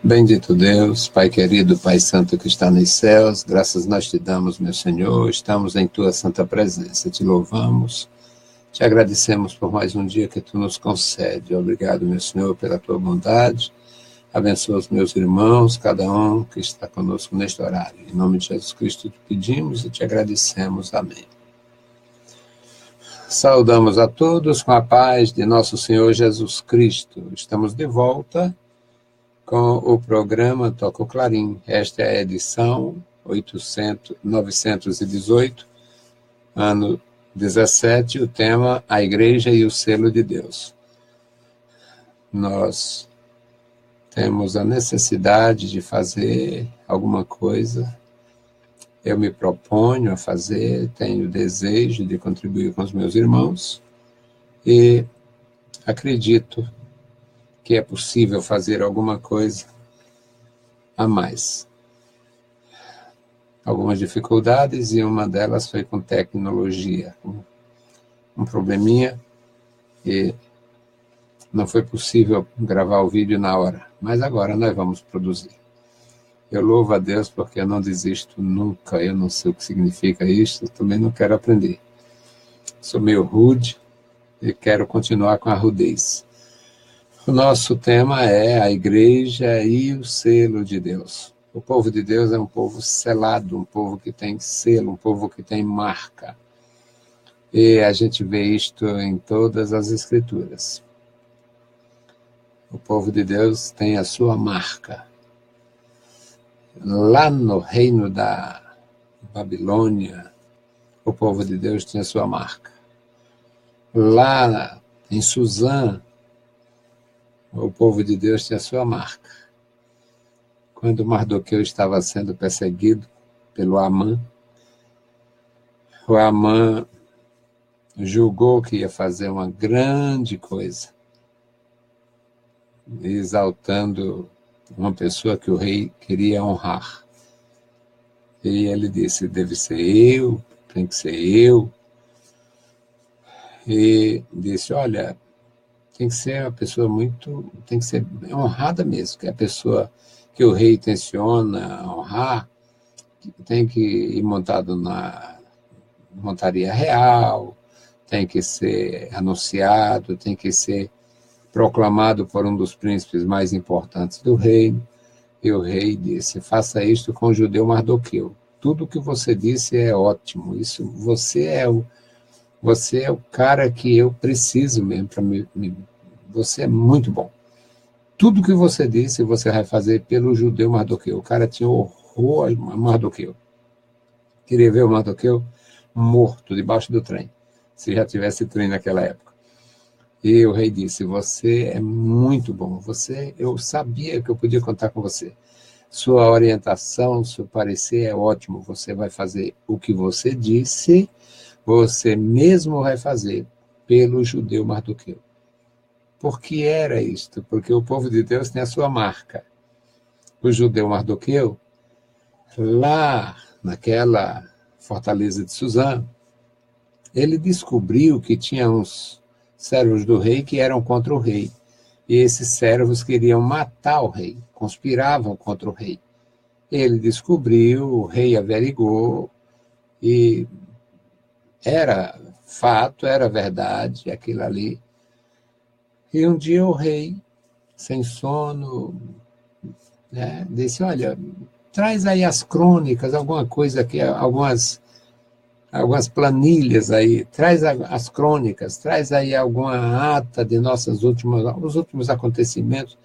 Bendito Deus, Pai querido, Pai santo que está nos céus, graças nós te damos, meu Senhor, estamos em tua santa presença, te louvamos, te agradecemos por mais um dia que tu nos concede. Obrigado, meu Senhor, pela tua bondade. Abençoa os meus irmãos, cada um que está conosco neste horário. Em nome de Jesus Cristo te pedimos e te agradecemos. Amém. Saudamos a todos com a paz de nosso Senhor Jesus Cristo. Estamos de volta com o programa Toca o Clarim. Esta é a edição 918, ano 17, o tema A Igreja e o Selo de Deus. Nós temos a necessidade de fazer alguma coisa. Eu me proponho a fazer, tenho o desejo de contribuir com os meus irmãos e acredito que é possível fazer alguma coisa a mais. Algumas dificuldades e uma delas foi com tecnologia. Um probleminha e não foi possível gravar o vídeo na hora, mas agora nós vamos produzir. Eu louvo a Deus porque eu não desisto nunca, eu não sei o que significa isso, também não quero aprender. Sou meio rude e quero continuar com a rudez. O nosso tema é a igreja e o selo de Deus. O povo de Deus é um povo selado, um povo que tem selo, um povo que tem marca. E a gente vê isto em todas as escrituras. O povo de Deus tem a sua marca. Lá no reino da Babilônia, o povo de Deus tinha a sua marca. Lá em Suzã, o povo de Deus tinha a sua marca. Quando Mardoqueu estava sendo perseguido pelo Amã, o Amã julgou que ia fazer uma grande coisa, exaltando uma pessoa que o rei queria honrar. E ele disse, deve ser eu, tem que ser eu. E disse, olha, tem que ser uma pessoa tem que ser honrada mesmo, que é a pessoa que o rei intenciona honrar, tem que ir montado na montaria real, tem que ser anunciado, tem que ser proclamado por um dos príncipes mais importantes do reino. E o rei disse, faça isto com o judeu Mardoqueu. Tudo o que você disse é ótimo, isso, você é o cara que eu preciso mesmo para você é muito bom. Tudo que você disse, você vai fazer pelo judeu Mardoqueu. O cara tinha horror a Mardoqueu. Queria ver o Mardoqueu morto debaixo do trem, se já tivesse trem naquela época. E o rei disse, você é muito bom, eu sabia que eu podia contar com você. Sua orientação, seu parecer é ótimo, você vai fazer o que você disse, você mesmo vai fazer pelo judeu Mardoqueu. Por que era isto? Porque o povo de Deus tem a sua marca. O judeu Mardoqueu, lá naquela fortaleza de Suzã, ele descobriu que tinha uns servos do rei que eram contra o rei. E esses servos queriam matar o rei, conspiravam contra o rei. Ele descobriu, o rei averigou, e era fato, era verdade, aquilo ali. E um dia o rei, sem sono, disse, olha, traz aí as crônicas, alguma coisa aqui, algumas planilhas aí, traz as crônicas, traz aí alguma ata de os últimos acontecimentos.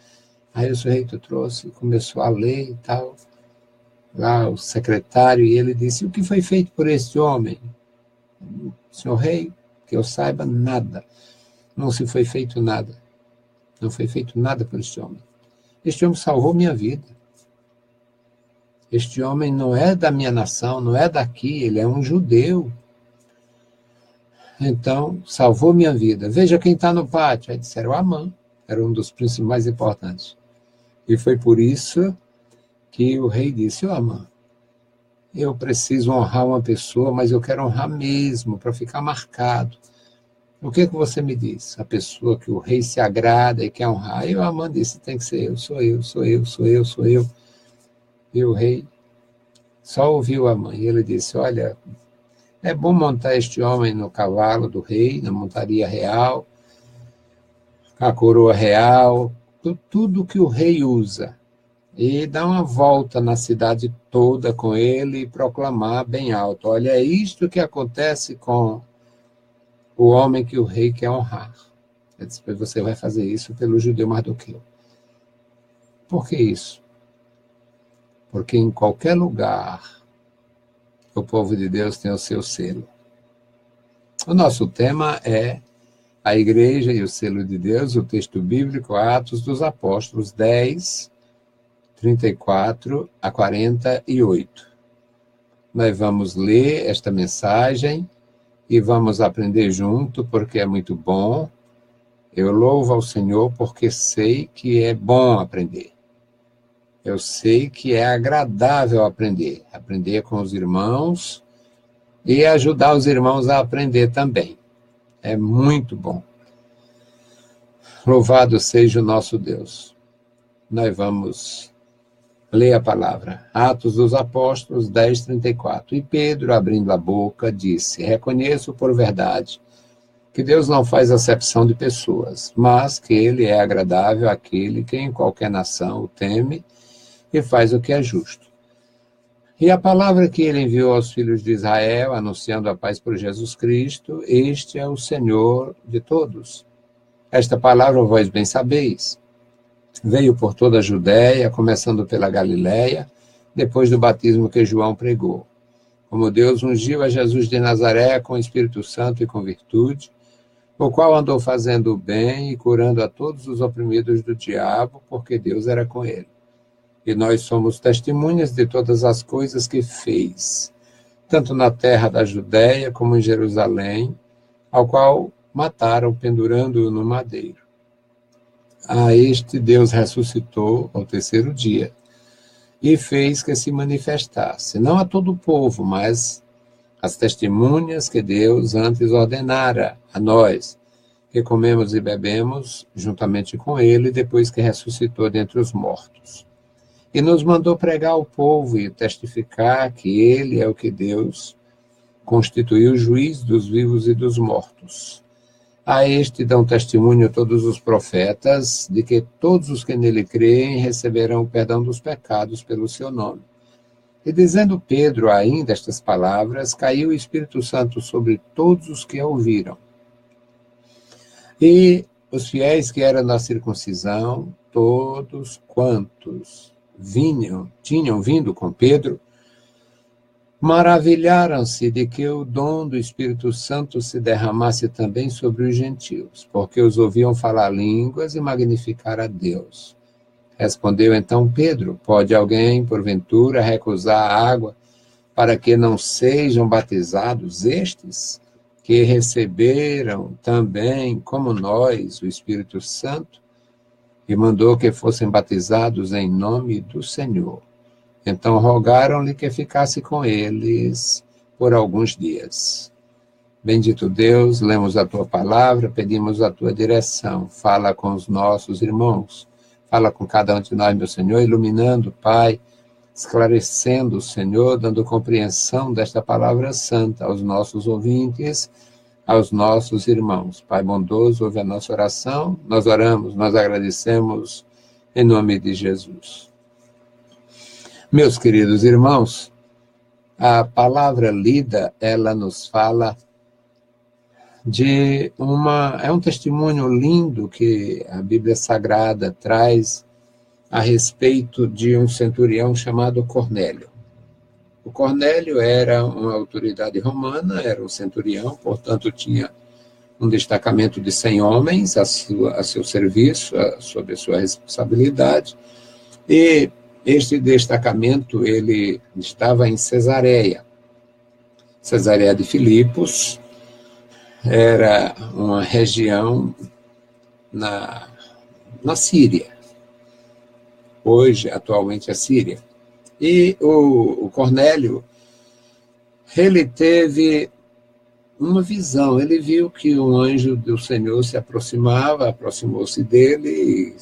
Aí o sujeito trouxe, começou a ler e tal, lá o secretário, e ele disse, o que foi feito por este homem? Senhor rei, que eu saiba, nada. Não se foi feito nada. Não foi feito nada por este homem. Este homem salvou minha vida. Este homem não é da minha nação, não é daqui, ele é um judeu. Então, salvou minha vida. Veja quem está no pátio. Aí disseram, Amã, era um dos príncipes mais importantes. E foi por isso que o rei disse, Amã, eu preciso honrar uma pessoa, mas eu quero honrar mesmo, para ficar marcado. O que você me diz? A pessoa que o rei se agrada e quer honrar. E o Amã disse, tem que ser eu, sou eu, sou eu, sou eu, sou eu. E o rei só ouviu Amã. E ele disse, olha, é bom montar este homem no cavalo do rei, na montaria real, a coroa real, tudo que o rei usa. E dar uma volta na cidade toda com ele e proclamar bem alto, olha, é isto que acontece com o homem que o rei quer honrar. Depois você vai fazer isso pelo judeu Mardoqueu. Por que isso? Porque em qualquer lugar o povo de Deus tem o seu selo. O nosso tema é a igreja e o selo de Deus, o texto bíblico, Atos dos Apóstolos 10, 34 a 48. Nós vamos ler esta mensagem e vamos aprender junto, porque é muito bom. Eu louvo ao Senhor porque sei que é bom aprender. Eu sei que é agradável aprender. Aprender com os irmãos e ajudar os irmãos a aprender também. É muito bom. Louvado seja o nosso Deus. Nós vamos ler a palavra. Atos dos Apóstolos 10, 34. E Pedro, abrindo a boca, disse, reconheço por verdade que Deus não faz acepção de pessoas, mas que ele é agradável àquele que em qualquer nação o teme e faz o que é justo. E a palavra que ele enviou aos filhos de Israel, anunciando a paz por Jesus Cristo, este é o Senhor de todos. Esta palavra vós bem sabeis. Veio por toda a Judéia, começando pela Galiléia, depois do batismo que João pregou. Como Deus ungiu a Jesus de Nazaré com o Espírito Santo e com virtude, o qual andou fazendo o bem e curando a todos os oprimidos do diabo, porque Deus era com ele. E nós somos testemunhas de todas as coisas que fez, tanto na terra da Judéia como em Jerusalém, ao qual mataram pendurando-o no madeiro. A este Deus ressuscitou ao terceiro dia e fez que se manifestasse, não a todo o povo, mas as testemunhas que Deus antes ordenara a nós, que comemos e bebemos juntamente com ele depois que ressuscitou dentre os mortos. E nos mandou pregar ao povo e testificar que ele é o que Deus constituiu juiz dos vivos e dos mortos. A este dão testemunho todos os profetas, de que todos os que nele creem receberão o perdão dos pecados pelo seu nome. E dizendo Pedro ainda estas palavras, caiu o Espírito Santo sobre todos os que a ouviram. E os fiéis que eram da circuncisão, todos quantos tinham vindo com Pedro, maravilharam-se de que o dom do Espírito Santo se derramasse também sobre os gentios, porque os ouviam falar línguas e magnificar a Deus. Respondeu então Pedro, pode alguém, porventura, recusar a água para que não sejam batizados estes, que receberam também, como nós, o Espírito Santo? E mandou que fossem batizados em nome do Senhor. Então rogaram-lhe que ficasse com eles por alguns dias. Bendito Deus, lemos a tua palavra, pedimos a tua direção. Fala com os nossos irmãos. Fala com cada um de nós, meu Senhor, iluminando, Pai, esclarecendo, Senhor, dando compreensão desta palavra santa aos nossos ouvintes, aos nossos irmãos. Pai bondoso, ouve a nossa oração. Nós oramos, nós agradecemos em nome de Jesus. Meus queridos irmãos, a palavra lida, ela nos fala é um testemunho lindo que a Bíblia Sagrada traz a respeito de um centurião chamado Cornélio. O Cornélio era uma autoridade romana, era um centurião, portanto tinha um destacamento de 100 homens a seu serviço, sob a sua responsabilidade, e este destacamento ele estava em Cesareia de Filipos, era uma região na Síria, atualmente a Síria. E o Cornélio, ele teve uma visão. Ele viu que um anjo do Senhor se aproximava, aproximou-se dele, e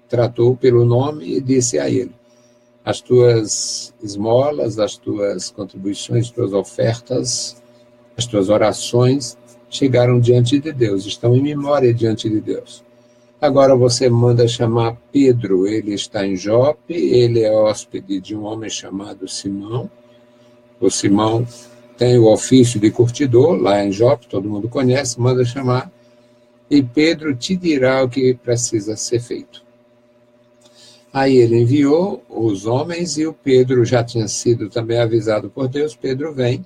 tratou pelo nome e disse a ele: as tuas esmolas, as tuas contribuições, as tuas ofertas, as tuas orações chegaram diante de Deus, estão em memória diante de Deus. Agora você manda chamar Pedro, ele está em Jope, ele é hóspede de um homem chamado Simão. O Simão tem o ofício de curtidor, lá em Jope, todo mundo conhece, manda chamar, e Pedro te dirá o que precisa ser feito. Aí ele enviou os homens, e o Pedro já tinha sido também avisado por Deus. Pedro vem,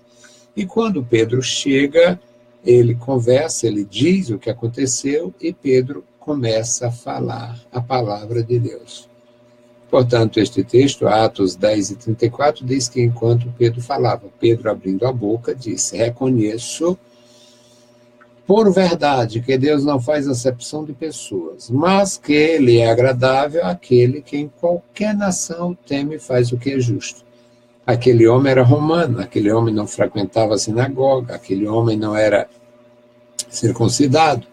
e quando Pedro chega, ele conversa, ele diz o que aconteceu, e Pedro começa a falar a palavra de Deus. Portanto, este texto, Atos 10:34, diz que enquanto Pedro falava, Pedro, abrindo a boca, disse: reconheço por verdade que Deus não faz acepção de pessoas, mas que ele é agradável àquele que em qualquer nação teme e faz o que é justo. Aquele homem era romano, aquele homem não frequentava a sinagoga, aquele homem não era circuncidado,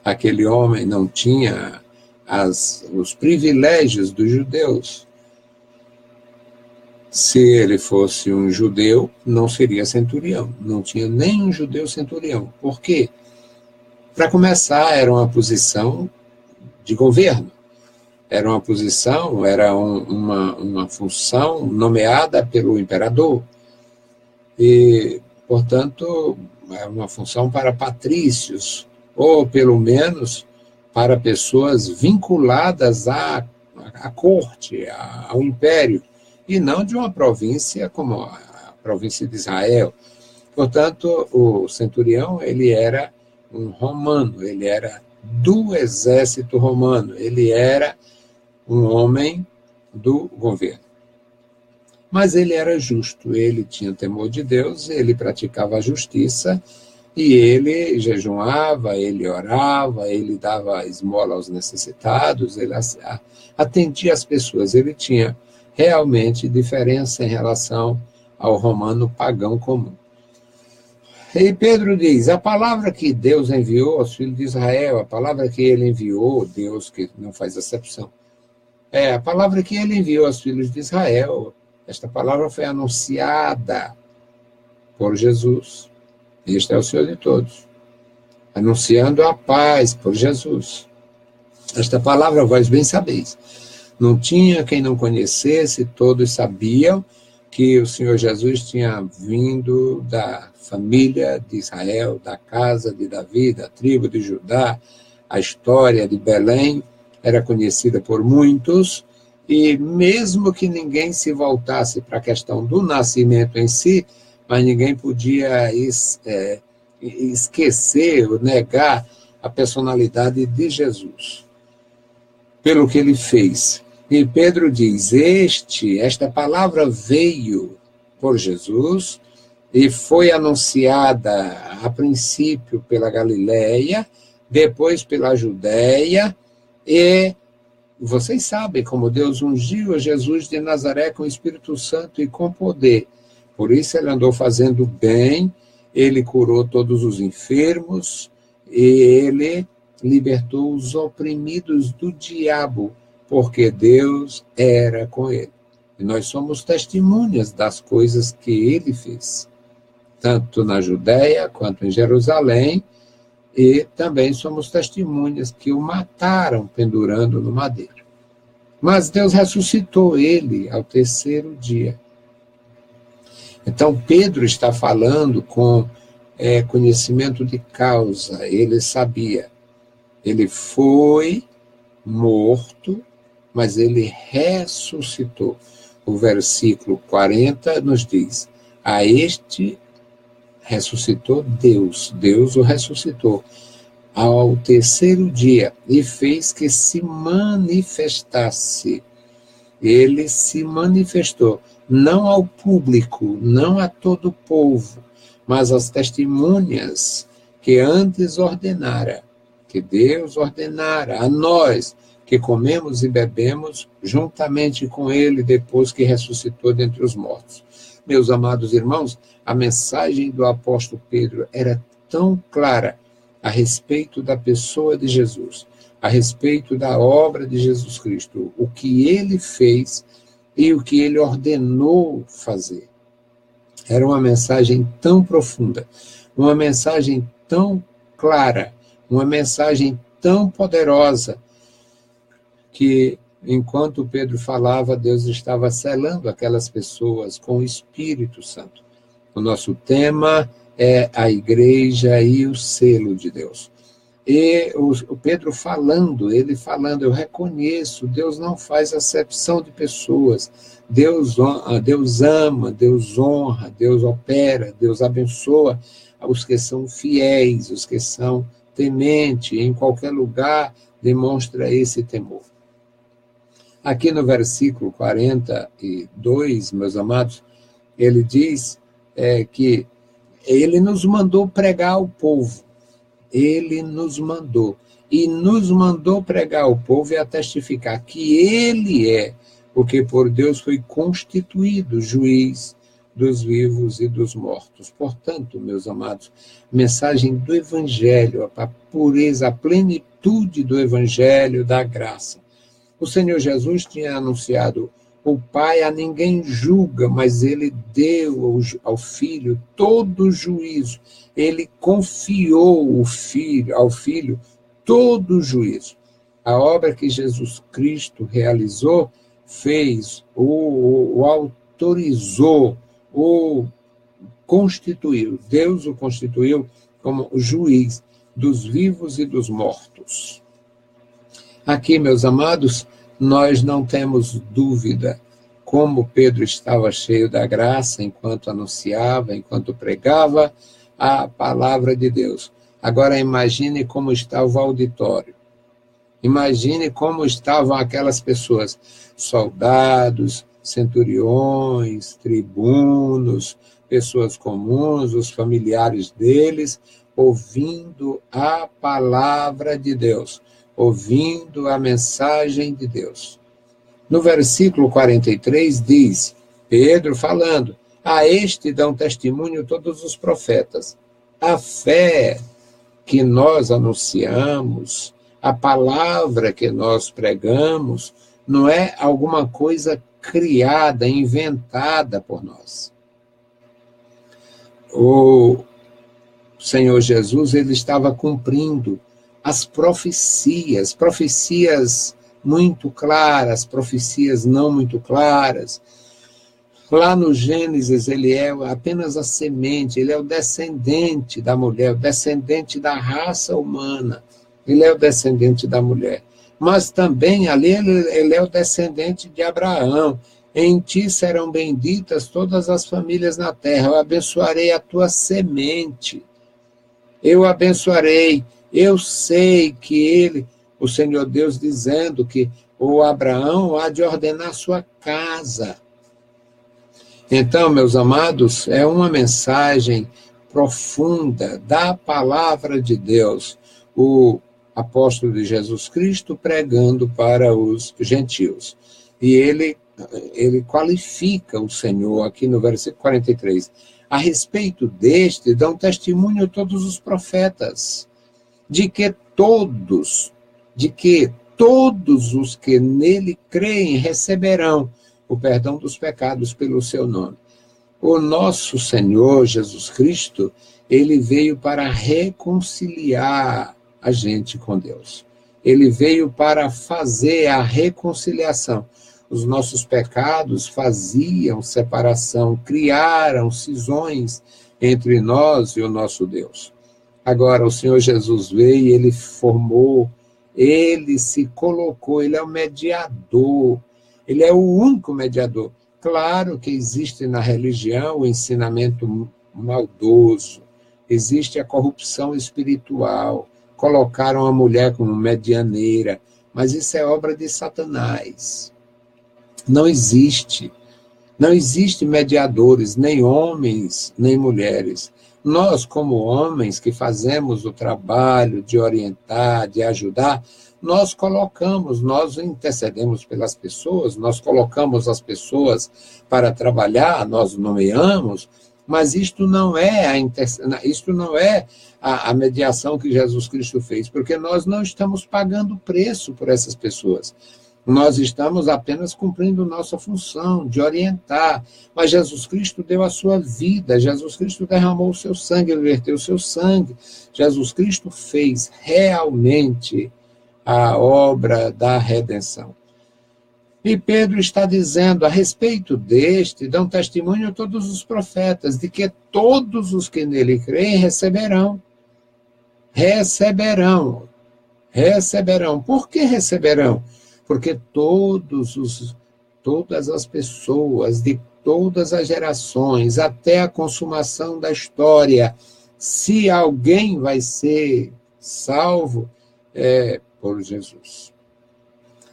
aquele homem não tinha os privilégios dos judeus. Se ele fosse um judeu, não seria centurião, não tinha nem um judeu centurião. Por quê? Para começar, era uma posição de governo, era uma posição, era uma função nomeada pelo imperador, e, portanto, era uma função para patrícios, ou pelo menos para pessoas vinculadas à corte, ao império, e não de uma província como a província de Israel. Portanto, o centurião, ele era um romano, ele era do exército romano, ele era um homem do governo. Mas ele era justo, ele tinha temor de Deus, ele praticava a justiça, e ele jejuava, ele orava, ele dava esmola aos necessitados, ele atendia as pessoas, ele tinha realmente diferença em relação ao romano pagão comum. E Pedro diz: a palavra que Deus enviou aos filhos de Israel, a palavra que ele enviou, Deus que não faz acepção, a palavra que ele enviou aos filhos de Israel, esta palavra foi anunciada por Jesus. Este é o Senhor de todos, anunciando a paz por Jesus. Esta palavra vós bem sabeis. Não tinha quem não conhecesse, todos sabiam que o Senhor Jesus tinha vindo da família de Israel, da casa de Davi, da tribo de Judá. A história de Belém era conhecida por muitos, e mesmo que ninguém se voltasse para a questão do nascimento em si, mas ninguém podia esquecer ou negar a personalidade de Jesus, pelo que ele fez. E Pedro diz: esta palavra veio por Jesus e foi anunciada a princípio pela Galileia, depois pela Judéia, e vocês sabem como Deus ungiu a Jesus de Nazaré com o Espírito Santo e com poder. Por isso ele andou fazendo bem, ele curou todos os enfermos, e ele libertou os oprimidos do diabo, porque Deus era com ele. E nós somos testemunhas das coisas que ele fez, tanto na Judéia quanto em Jerusalém, e também somos testemunhas que o mataram pendurando no madeiro. Mas Deus ressuscitou ele ao terceiro dia. Então, Pedro está falando com conhecimento de causa, ele sabia. Ele foi morto, mas ele ressuscitou. O versículo 40 nos diz: a este ressuscitou Deus, Deus o ressuscitou ao terceiro dia e fez que se manifestasse. Ele se manifestou, não ao público, não a todo o povo, mas às testemunhas que antes ordenara, que Deus ordenara a nós, que comemos e bebemos juntamente com ele depois que ressuscitou dentre os mortos. Meus amados irmãos, a mensagem do apóstolo Pedro era tão clara a respeito da pessoa de Jesus, a respeito da obra de Jesus Cristo, o que ele fez e o que ele ordenou fazer. Era uma mensagem tão profunda, uma mensagem tão clara, uma mensagem tão poderosa, que enquanto Pedro falava, Deus estava selando aquelas pessoas com o Espírito Santo. O nosso tema é a igreja e o selo de Deus. E o Pedro falando, eu reconheço, Deus não faz acepção de pessoas. Deus ama, Deus honra, Deus opera, Deus abençoa os que são fiéis, os que são tementes, em qualquer lugar demonstra esse temor. Aqui no versículo 42, meus amados, ele diz que ele nos mandou pregar ao povo. Ele nos mandou. E nos mandou pregar ao povo e a testificar que ele é o que por Deus foi constituído juiz dos vivos e dos mortos. Portanto, meus amados, mensagem do Evangelho, a pureza, a plenitude do Evangelho da graça. O Senhor Jesus tinha anunciado: o Pai a ninguém julga, mas ele deu ao Filho todo o juízo. Ele confiou ao Filho todo o juízo. A obra que Jesus Cristo realizou, fez, o autorizou, o constituiu. Deus o constituiu como juiz dos vivos e dos mortos. Aqui, meus amados, nós não temos dúvida como Pedro estava cheio da graça enquanto anunciava, enquanto pregava a palavra de Deus. Agora imagine como estava o auditório. Imagine como estavam aquelas pessoas, soldados, centuriões, tribunos, pessoas comuns, os familiares deles, ouvindo a palavra de Deus, ouvindo a mensagem de Deus. No versículo 43 diz, Pedro falando: a este dão testemunho todos os profetas. A fé que nós anunciamos, a palavra que nós pregamos, não é alguma coisa criada, inventada por nós. O Senhor Jesus, ele estava cumprindo as profecias muito claras, profecias não muito claras. Lá no Gênesis, ele é apenas a semente, ele é o descendente da mulher, o descendente da raça humana, ele é o descendente da mulher. Mas também ali ele é o descendente de Abraão. Em ti serão benditas todas as famílias na terra, eu abençoarei a tua semente, eu abençoarei. Eu sei que o Senhor Deus dizendo que o Abraão há de ordenar sua casa. Então, meus amados, é uma mensagem profunda da palavra de Deus, o apóstolo de Jesus Cristo pregando para os gentios. E ele qualifica o Senhor aqui no versículo 43. A respeito deste, dão testemunho todos os profetas, de que todos os que nele creem receberão o perdão dos pecados pelo seu nome. O nosso Senhor Jesus Cristo, ele veio para reconciliar a gente com Deus. Ele veio para fazer a reconciliação. Os nossos pecados faziam separação, criaram cisões entre nós e o nosso Deus. Agora, o Senhor Jesus veio e ele formou, ele se colocou, ele é o mediador, ele é o único mediador. Claro que existe na religião o ensinamento maldoso, existe a corrupção espiritual, colocaram a mulher como medianeira, mas isso é obra de Satanás. Não existe mediadores, nem homens, nem mulheres. Nós, como homens que fazemos o trabalho de orientar, de ajudar, nós intercedemos pelas pessoas, nós colocamos as pessoas para trabalhar, nós nomeamos, mas isto não é a mediação que Jesus Cristo fez, porque nós não estamos pagando preço por essas pessoas. Nós estamos apenas cumprindo nossa função de orientar, mas Jesus Cristo deu a sua vida, Jesus Cristo derramou o seu sangue, ele verteu o seu sangue, Jesus Cristo fez realmente a obra da redenção. E Pedro está dizendo, a respeito deste, dão testemunho todos os profetas, de que todos os que nele creem receberão. Por que receberão? Porque todas as pessoas, de todas as gerações, até a consumação da história, se alguém vai ser salvo, é por Jesus.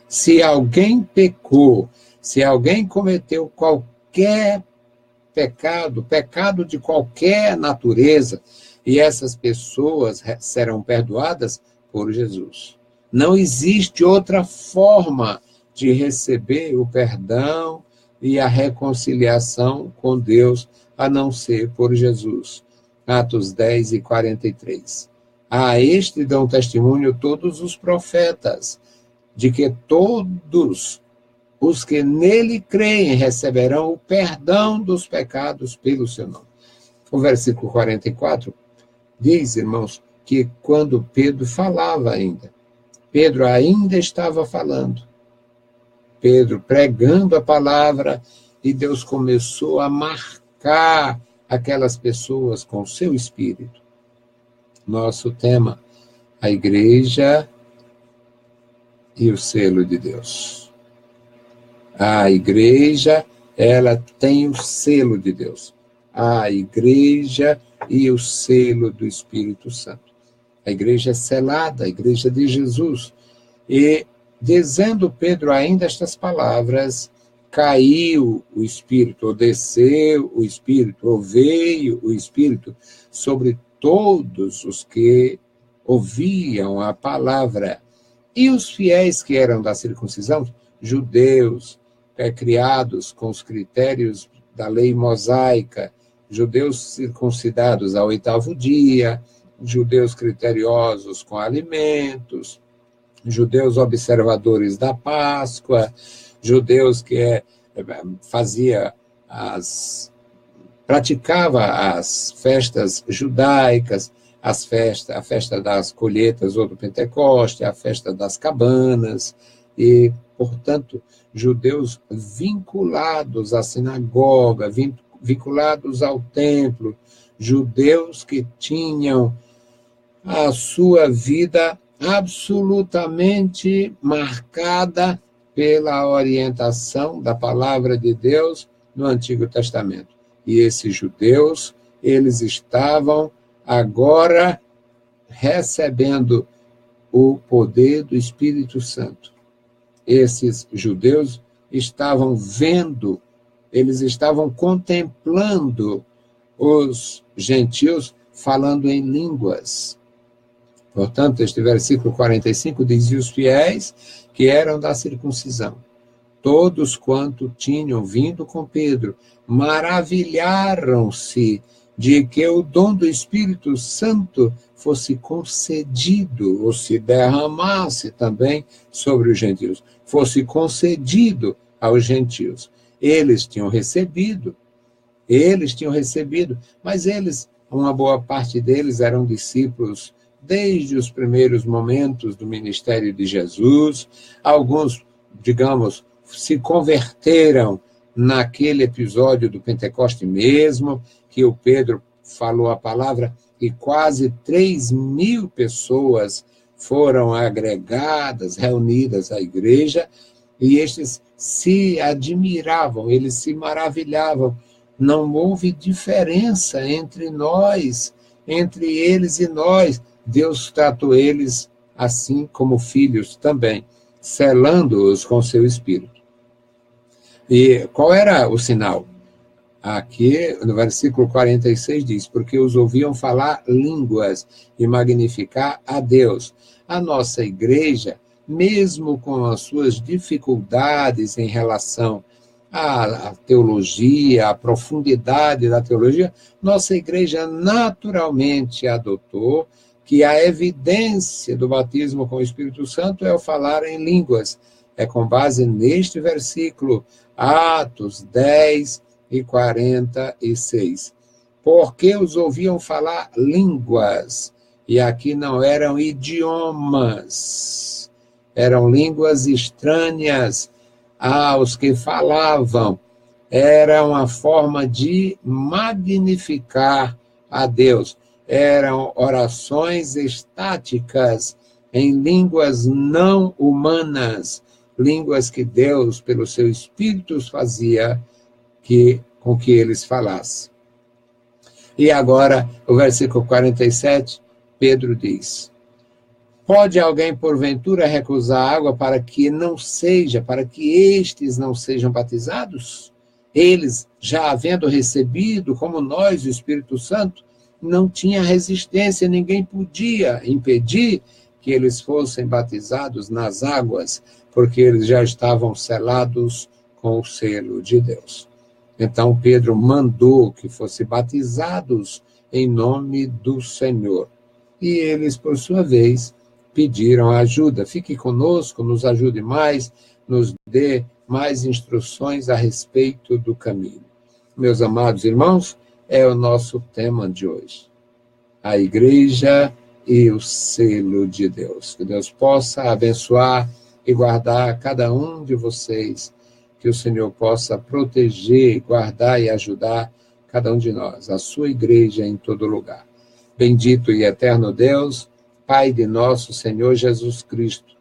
Se alguém pecou, se alguém cometeu qualquer pecado de qualquer natureza, e essas pessoas serão perdoadas por Jesus. Não existe outra forma de receber o perdão e a reconciliação com Deus, a não ser por Jesus. Atos 10 e 43. A este dão testemunho todos os profetas, de que todos os que nele creem receberão o perdão dos pecados pelo seu nome. O versículo 44 diz, irmãos, que quando Pedro falava ainda, Pedro ainda estava falando, Pedro pregando a palavra, e Deus começou a marcar aquelas pessoas com o seu espírito. Nosso tema, a igreja e o selo de Deus. A igreja, ela tem o selo de Deus. A igreja e o selo do Espírito Santo. A igreja é selada, a igreja de Jesus. E, dizendo Pedro ainda estas palavras, caiu o Espírito, ou desceu o Espírito, ou veio o Espírito sobre todos os que ouviam a palavra. E os fiéis que eram da circuncisão, judeus, criados com os critérios da lei mosaica, judeus circuncidados ao 8º dia, judeus criteriosos com alimentos, judeus observadores da Páscoa, judeus que praticava as festas judaicas, a festa das colheitas ou do Pentecoste, a festa das cabanas, e, portanto, judeus vinculados à sinagoga, vinculados ao templo, judeus que tinham a sua vida absolutamente marcada pela orientação da palavra de Deus no Antigo Testamento. E esses judeus, eles estavam agora recebendo o poder do Espírito Santo. Esses judeus estavam vendo, eles estavam contemplando os gentios falando em línguas. Portanto, este versículo 45 diz, e os fiéis que eram da circuncisão, todos quanto tinham vindo com Pedro, maravilharam-se de que o dom do Espírito Santo fosse concedido, ou se derramasse também sobre os gentios, fosse concedido aos gentios. Eles tinham recebido, mas uma boa parte deles eram discípulos desde os primeiros momentos do ministério de Jesus. Alguns, digamos, se converteram naquele episódio do Pentecoste mesmo, que o Pedro falou a palavra, e quase 3.000 pessoas foram agregadas, reunidas à igreja, e estes se admiravam, eles se maravilhavam. Não houve diferença entre nós, entre eles e nós. Deus tratou eles assim como filhos também, selando-os com seu Espírito. E qual era o sinal? Aqui, no versículo 46 diz, porque os ouviam falar línguas e magnificar a Deus. A nossa igreja mesmo com as suas dificuldades em relação à teologia, à profundidade da teologia, nossa igreja naturalmente adotou que a evidência do batismo com o Espírito Santo é o falar em línguas. É com base neste versículo, Atos 10 e 46. Porque os ouviam falar línguas, e aqui não eram idiomas, eram línguas estranhas aos que falavam. Era uma forma de magnificar a Deus. Eram orações estáticas em línguas não humanas, línguas que Deus, pelo seu Espírito, fazia com que eles falassem. E agora, o versículo 47, Pedro diz: pode alguém, porventura, recusar água para que estes não sejam batizados? Eles, já havendo recebido, como nós, o Espírito Santo, não tinha resistência, ninguém podia impedir que eles fossem batizados nas águas, porque eles já estavam selados com o selo de Deus. Então Pedro mandou que fossem batizados em nome do Senhor. E eles, por sua vez, pediram ajuda. Fique conosco, nos ajude mais, nos dê mais instruções a respeito do caminho. Meus amados irmãos, é o nosso tema de hoje. A igreja e o selo de Deus. Que Deus possa abençoar e guardar cada um de vocês. Que o Senhor possa proteger, guardar e ajudar cada um de nós, a sua igreja em todo lugar. Bendito e eterno Deus, Pai de nosso Senhor Jesus Cristo,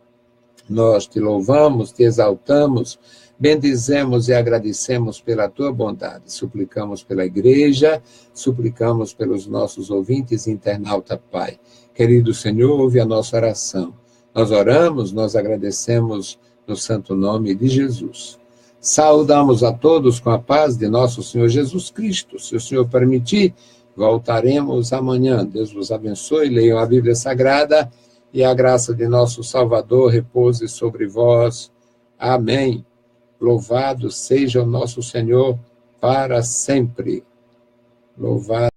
nós te louvamos, te exaltamos, bendizemos e agradecemos pela tua bondade. Suplicamos pela igreja, suplicamos pelos nossos ouvintes e internauta, Pai. Querido Senhor, ouve a nossa oração. Nós oramos, nós agradecemos no santo nome de Jesus. Saudamos a todos com a paz de nosso Senhor Jesus Cristo. Se o Senhor permitir, voltaremos amanhã. Deus vos abençoe, leiam a Bíblia Sagrada e a graça de nosso Salvador repouse sobre vós. Amém. Louvado seja o nosso Senhor para sempre. Louvado